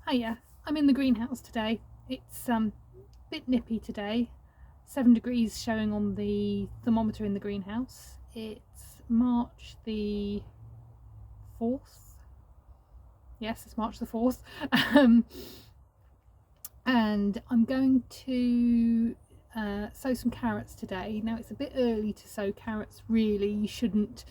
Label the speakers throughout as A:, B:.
A: Hiya, I'm in the greenhouse today. It's a bit nippy today, 7 degrees showing on the thermometer in the greenhouse. It's March the 4th. Yes, it's March the 4th. And I'm going to sow some carrots today. Now it's a bit early to sow carrots really. You shouldn't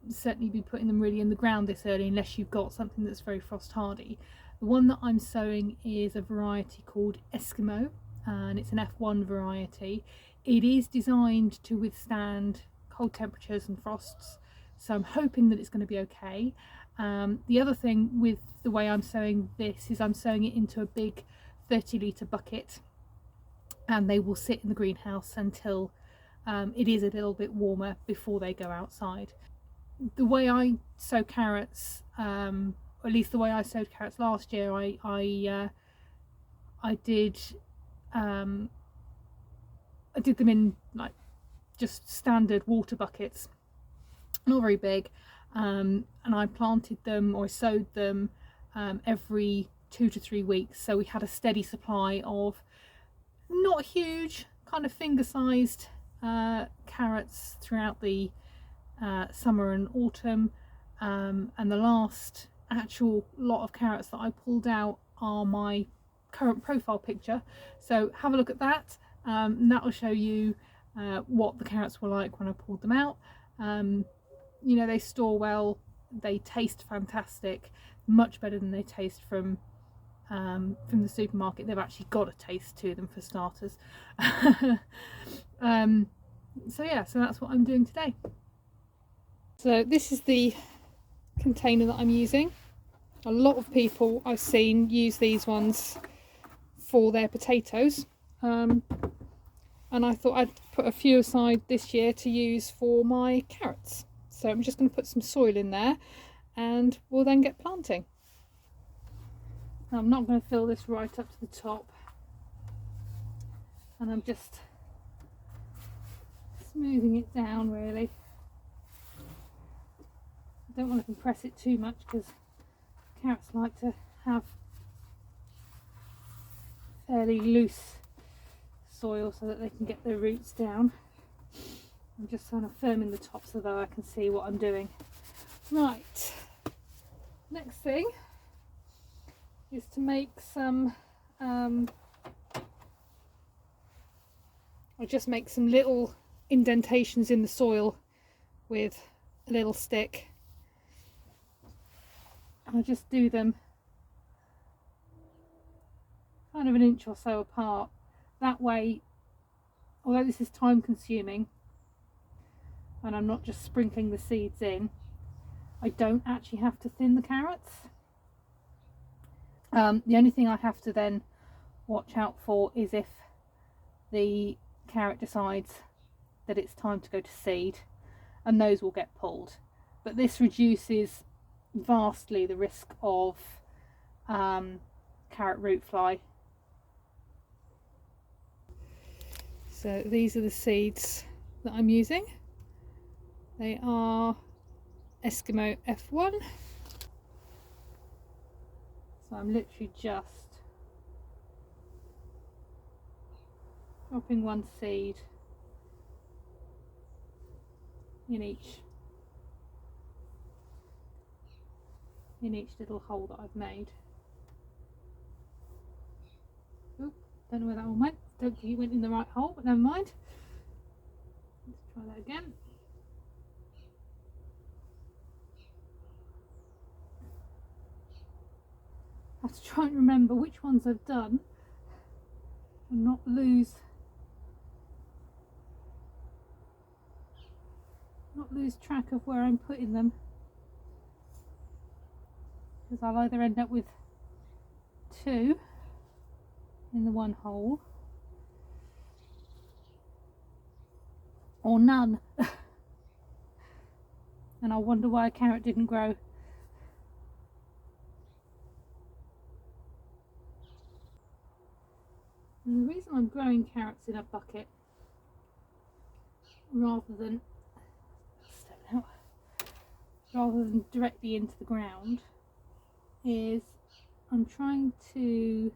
A: certainly be putting them really in the ground this early unless you've got something that's very frost hardy. The one that I'm sowing is a variety called Eskimo, and it's an F1 variety. It is designed to withstand cold temperatures and frosts, so I'm hoping that it's going to be okay. The other thing with the way I'm sowing this is I'm sowing it into a big 30-litre bucket, and they will sit in the greenhouse until it is a little bit warmer before they go outside. The way I sow carrots, or at least the way I sowed carrots last year, I did them in like just standard water buckets, not very big, and I planted them, or I sowed them every 2 to 3 weeks, so we had a steady supply of not huge, kind of finger-sized carrots throughout the summer and autumn, and the last actual lot of carrots that I pulled out are my current profile picture, so have a look at that, and that will show you what the carrots were like when I pulled them out. You know, they store well, they taste fantastic, much better than they taste from the supermarket. They've actually got a taste to them for starters. So yeah, so that's what I'm doing today. So this is the container that I'm using. A lot of people I've seen use these ones for their potatoes, and I thought I'd put a few aside this year to use for my carrots. So I'm just going to put some soil in there and we'll then get planting. Now, I'm not going to fill this right up to the top, and I'm just smoothing it down really. I don't want to compress it too much because carrots like to have fairly loose soil so that they can get their roots down. I'm just kind of firming the top so that I can see what I'm doing. Right, next thing is to make some I'll just make some little indentations in the soil with a little stick. I'll just do them kind of an inch or so apart. That way, although this is time consuming and I'm not just sprinkling the seeds in, I don't actually have to thin the carrots. The only thing I have to then watch out for is if the carrot decides that it's time to go to seed, and those will get pulled. But this reduces vastly the risk of carrot root fly. So these are the seeds that I'm using. They are Eskimo F1. So I'm literally just dropping one seed in each little hole that I've made. Oop, don't know where that one went. Don't think it went in the right hole, but never mind. Let's try that again. I have to try and remember which ones I've done and not lose track of where I'm putting them, because I'll either end up with 2 in the one hole or none. And I'll wonder why a carrot didn't grow. And the reason I'm growing carrots in a bucket rather than directly into the ground is I'm trying to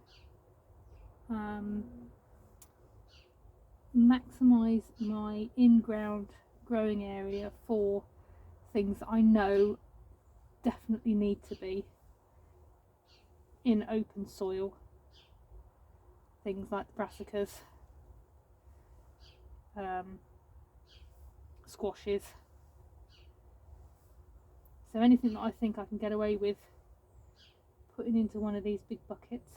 A: maximise my in-ground growing area for things that I know definitely need to be in open soil. Things like the brassicas, squashes. So anything that I think I can get away with putting into one of these big buckets,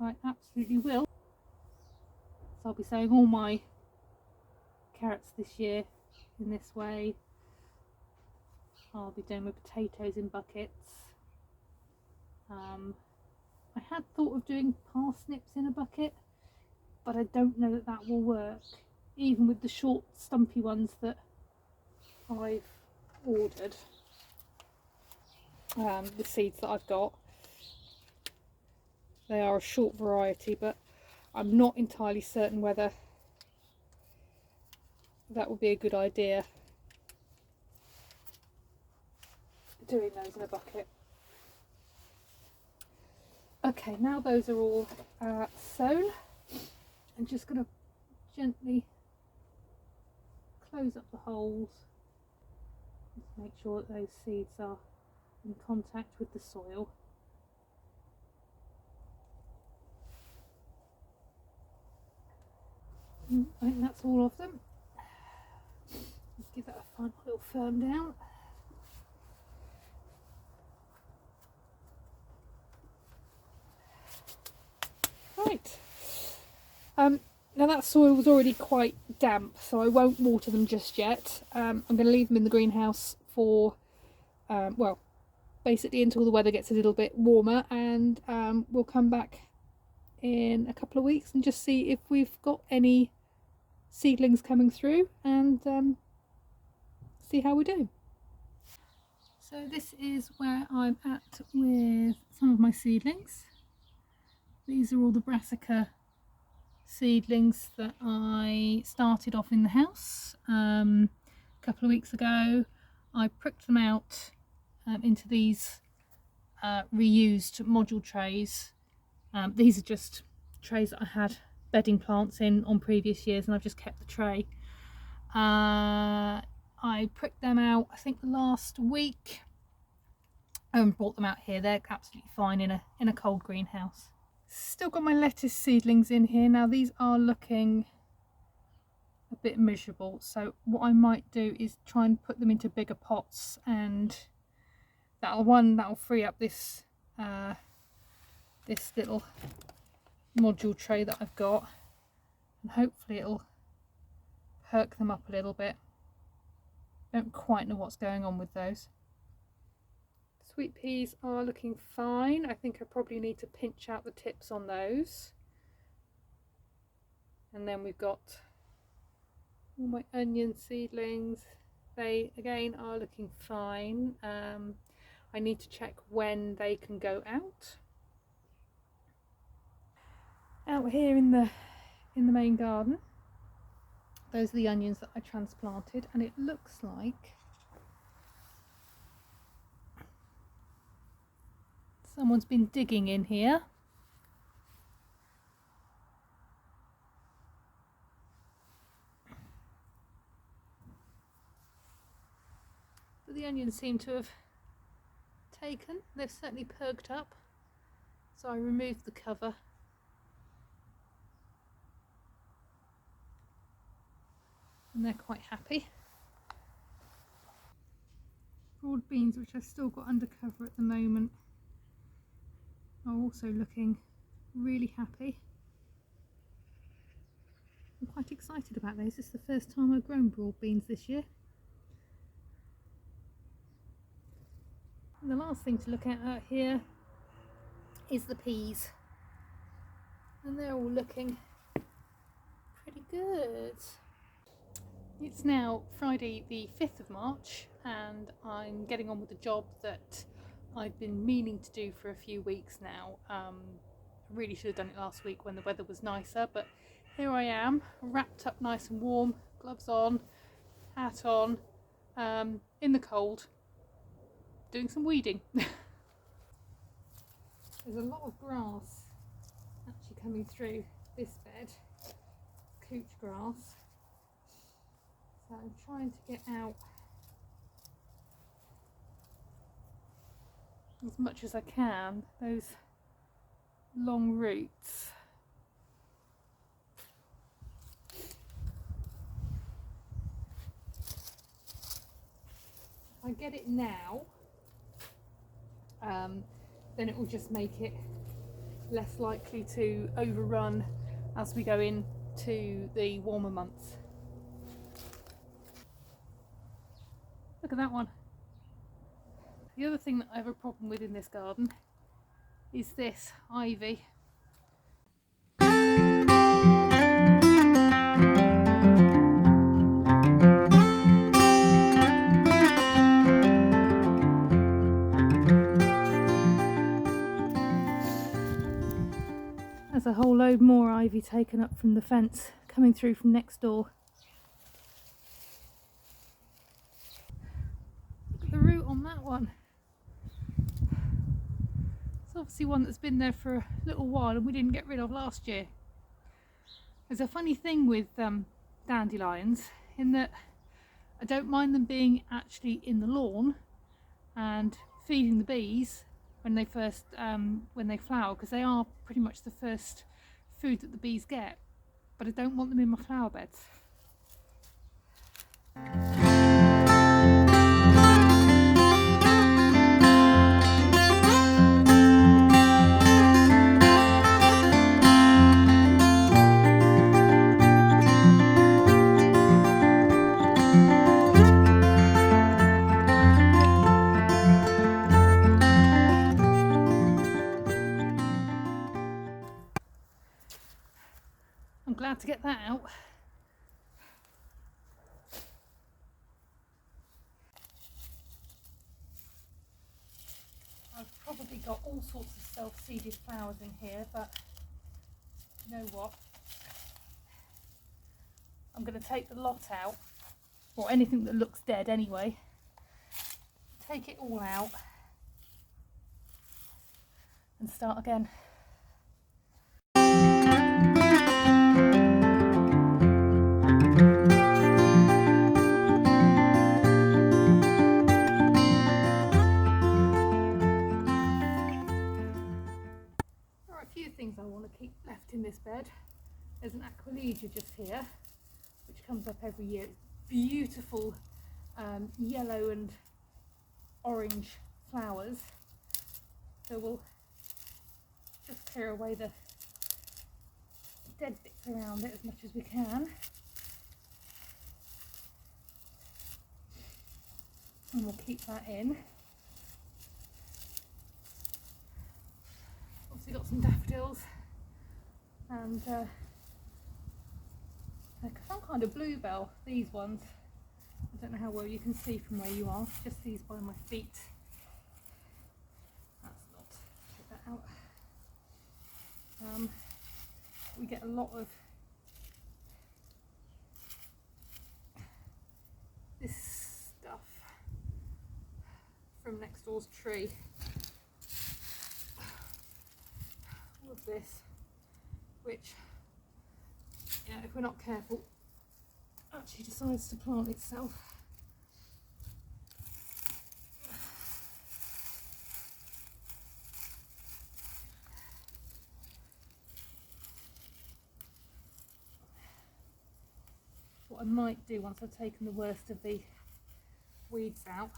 A: I absolutely will. So I'll be sowing all my carrots this year in this way. I'll be doing my potatoes in buckets. I had thought of doing parsnips in a bucket, but I don't know that that will work, even with the short stumpy ones that I've ordered. The seeds that I've got, they are a short variety, but I'm not entirely certain whether that would be a good idea, doing those in a bucket. Okay, now those are all sown, I'm just going to gently close up the holes, just make sure that those seeds are in contact with the soil. I think that's all of them. Let's give that a final little firm down. Right. Now that soil was already quite damp, so I won't water them just yet. I'm going to leave them in the greenhouse for, well, basically until the weather gets a little bit warmer, and we'll come back in a couple of weeks and just see if we've got any seedlings coming through, and see how we do. So this is where I'm at with some of my seedlings. These are all the brassica seedlings that I started off in the house a couple of weeks ago. I pricked them out into these reused module trays. These are just trays that I had bedding plants in on previous years, and I've just kept the tray. I pricked them out I think last week and brought them out here. They're absolutely fine in a cold greenhouse. Still got my lettuce seedlings in here. Now these are looking a bit miserable, so what I might do is try and put them into bigger pots, and that'll free up this this little module tray that I've got, and hopefully it'll perk them up a little bit. Don't quite know what's going on with those. Sweet peas are looking fine. I think I probably need to pinch out the tips on those. And then we've got all my onion seedlings. They again are looking fine. I need to check when they can go out. Out here in the main garden, those are the onions that I transplanted, and it looks like someone's been digging in here. But the onions seem to have taken. They've certainly perked up. So I removed the cover. And they're quite happy. Broad beans, which I've still got under cover at the moment, are also looking really happy. I'm quite excited about those. This is the first time I've grown broad beans this year. And the last thing to look at out here is the peas. And they're all looking pretty good. It's now Friday the 5th of March, and I'm getting on with the job that I've been meaning to do for a few weeks now. I really should have done it last week when the weather was nicer, but here I am, wrapped up nice and warm, gloves on, hat on, in the cold, doing some weeding. There's a lot of grass actually coming through this bed, couch grass, so I'm trying to get out as much as I can those long roots. If I get it now, then it will just make it less likely to overrun as we go into the warmer months. Look at that one. The other thing that I have a problem with in this garden is this ivy. There's a whole load more ivy taken up from the fence coming through from next door. Look at the root on that one. It's obviously one that's been there for a little while and we didn't get rid of last year. There's a funny thing with dandelions in that I don't mind them being actually in the lawn and feeding the bees when they first when they flower, because they are pretty much the first food that the bees get, but I don't want them in my flower beds. I'm glad to get that out. I've probably got all sorts of self-seeded flowers in here, but you know what? I'm going to take the lot out, or anything that looks dead anyway. Take it all out and start again. Things I want to keep left in this bed. There's an aqualegia just here which comes up every year. It's beautiful yellow and orange flowers, so we'll just clear away the dead bits around it as much as we can, and we'll keep that in. Obviously got some daffodils and some kind of bluebell, these ones. I don't know how well you can see from where you are, just these by my feet. That's not, take that out. We get a lot of this stuff from next door's tree. All of this, which, you know, if we're not careful, actually decides to plant itself. What I might do once I've taken the worst of the weeds out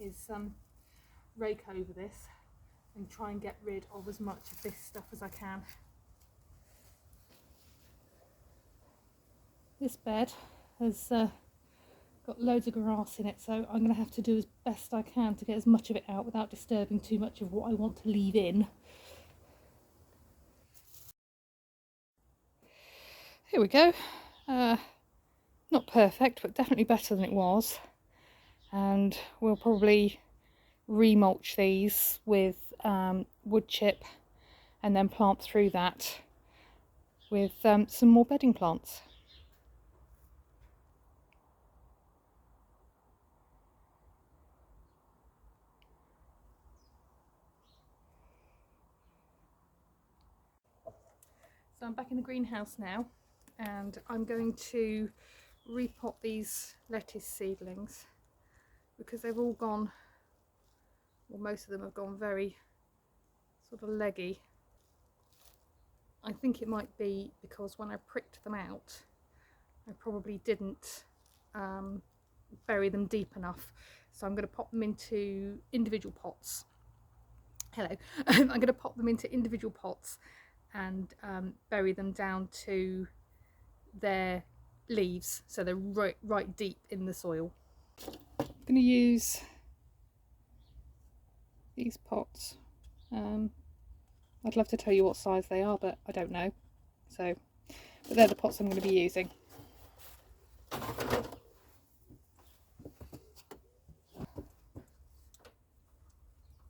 A: is rake over this and try and get rid of as much of this stuff as I can. This bed has got loads of grass in it, so I'm going to have to do as best I can to get as much of it out without disturbing too much of what I want to leave in. Here we go. Not perfect, but definitely better than it was. And we'll probably remulch these with wood chip and then plant through that with some more bedding plants. So I'm back in the greenhouse now, and I'm going to repot these lettuce seedlings because they've all gone, well, most of them have gone very sort of leggy. I think it might be because when I pricked them out, I probably didn't bury them deep enough. So I'm going to pop them into individual pots. Hello. I'm going to pop them into individual pots and bury them down to their leaves, so they're right deep in the soil. I'm going to use these pots. I'd love to tell you what size they are, but I don't know. But they're the pots I'm going to be using. I'm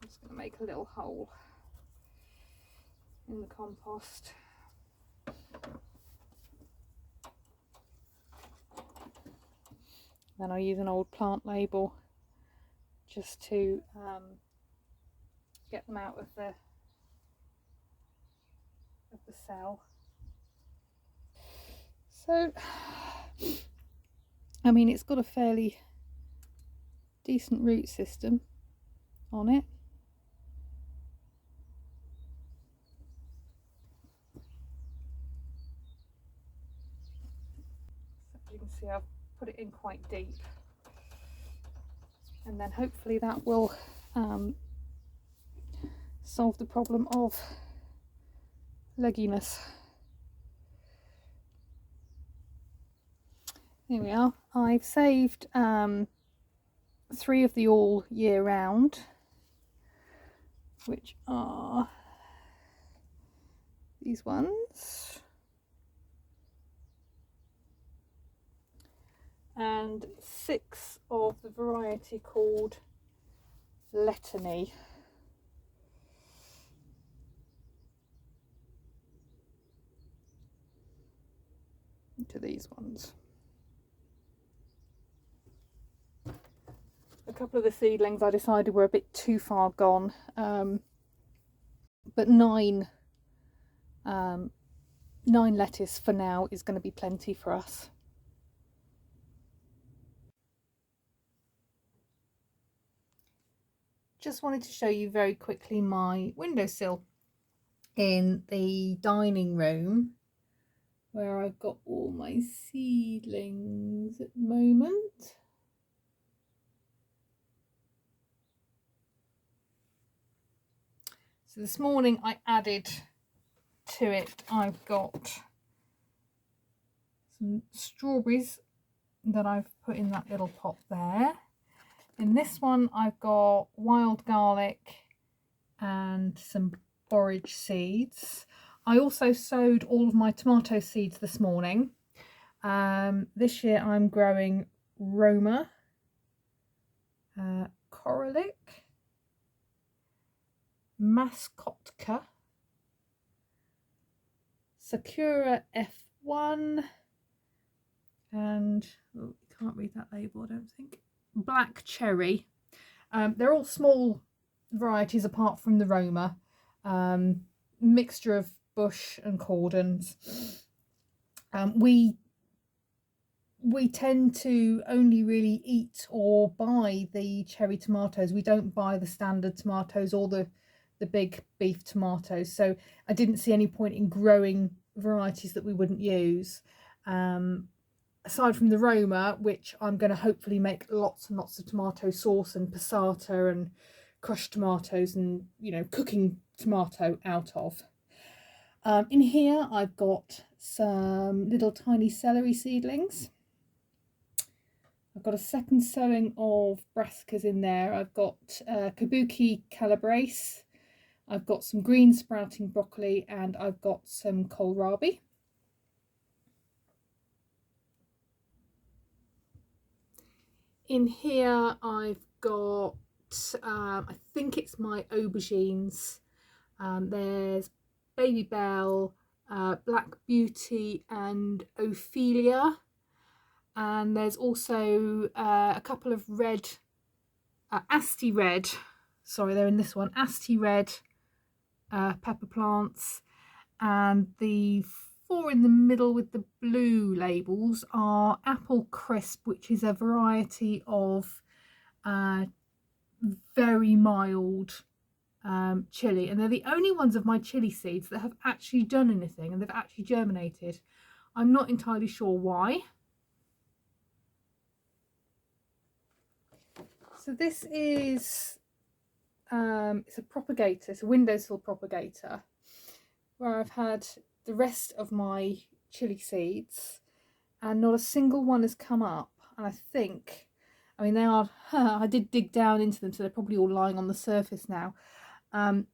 A: just going to make a little hole in the compost. Then I'll use an old plant label just to get them out of the cell. So, I mean, it's got a fairly decent root system on it. So you can see I've put it in quite deep, and then hopefully that will solve the problem of legginess. Here we are. I've saved 3 of the all year round, which are these ones, and 6 of the variety called Letony. To these ones. A couple of the seedlings I decided were a bit too far gone, but 9 lettuce for now is going to be plenty for us. Just wanted to show you very quickly my windowsill in the dining room, where I've got all my seedlings at the moment. So this morning I added to it, I've got some strawberries that I've put in that little pot there. In this one I've got wild garlic and some borage seeds. I also sowed all of my tomato seeds this morning. This year I'm growing Roma, Koralik, Mascotka, Sakura F1, and oh, you can't read that label, I don't think, Black Cherry. They're all small varieties apart from the Roma, mixture of bush and cordons. We tend to only really eat or buy the cherry tomatoes. We don't buy the standard tomatoes or the big beef tomatoes, so I didn't see any point in growing varieties that we wouldn't use, aside from the Roma, which I'm going to hopefully make lots and lots of tomato sauce and passata and crushed tomatoes and, you know, cooking tomato out of. In here I've got some little tiny celery seedlings. I've got a second sowing of brassicas in there. I've got kabuki calabrese. I've got some green sprouting broccoli, and I've got some kohlrabi. In here I've got, I think it's my aubergines. There's Baby Bell, Black Beauty and Ophelia. And there's also a couple of red, Asti Red, sorry, they're in this one, Asti Red pepper plants, and the 4 in the middle with the blue labels are Apple Crisp, which is a variety of very mild chilli, and they're the only ones of my chilli seeds that have actually done anything and they've actually germinated. I'm not entirely sure why. So this is it's a propagator, it's a windowsill propagator, where I've had the rest of my chilli seeds and not a single one has come up. And I mean they are I did dig down into them, so they're probably all lying on the surface now. I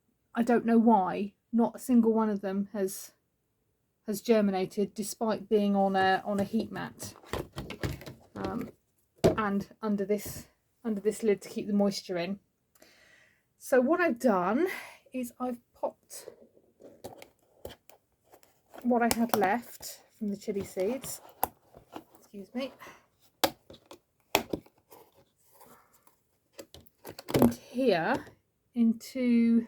A: don't know why not a single one of them has germinated, despite being on a heat mat and under this lid to keep the moisture in. So what I've done is I've popped what I had left from the chilli seeds, excuse me, into here, into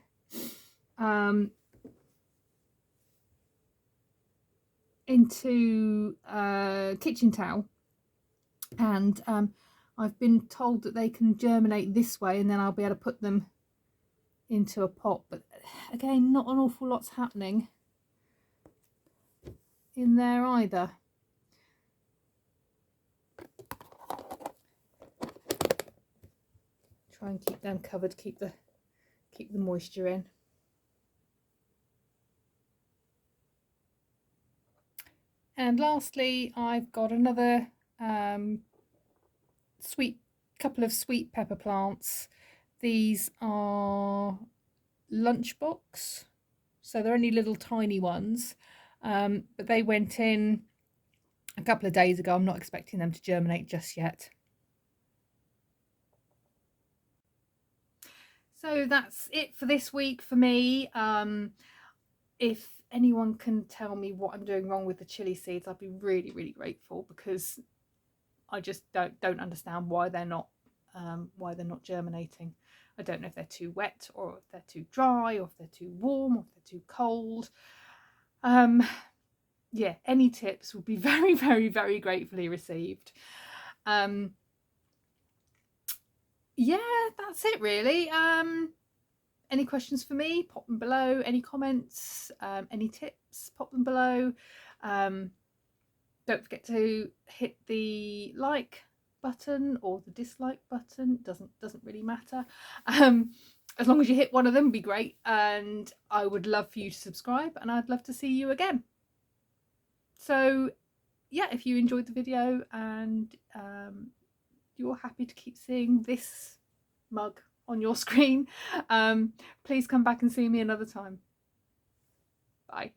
A: kitchen towel, and I've been told that they can germinate this way, and then I'll be able to put them into a pot. But again, not an awful lot's happening in there either. Try and keep them covered, keep the moisture in. And lastly, I've got another couple of sweet pepper plants. These are lunchbox, so they're only little tiny ones, but they went in a couple of days ago. I'm not expecting them to germinate just yet. So that's it for this week for me. If anyone can tell me what I'm doing wrong with the chilli seeds, I'd be really, really grateful, because I just don't understand why they're not germinating. I don't know if they're too wet, or if they're too dry, or if they're too warm, or if they're too cold. Yeah, any tips would be very, very, very gratefully received. Yeah, that's it really. Any questions for me, pop them below. Any comments, any tips, pop them below. Don't forget to hit the like button or the dislike button. It doesn't really matter. As long as you hit one of them, would be great. And I would love for you to subscribe, and I'd love to see you again. So yeah, if you enjoyed the video and you're happy to keep seeing this mug on your screen, please come back and see me another time. Bye.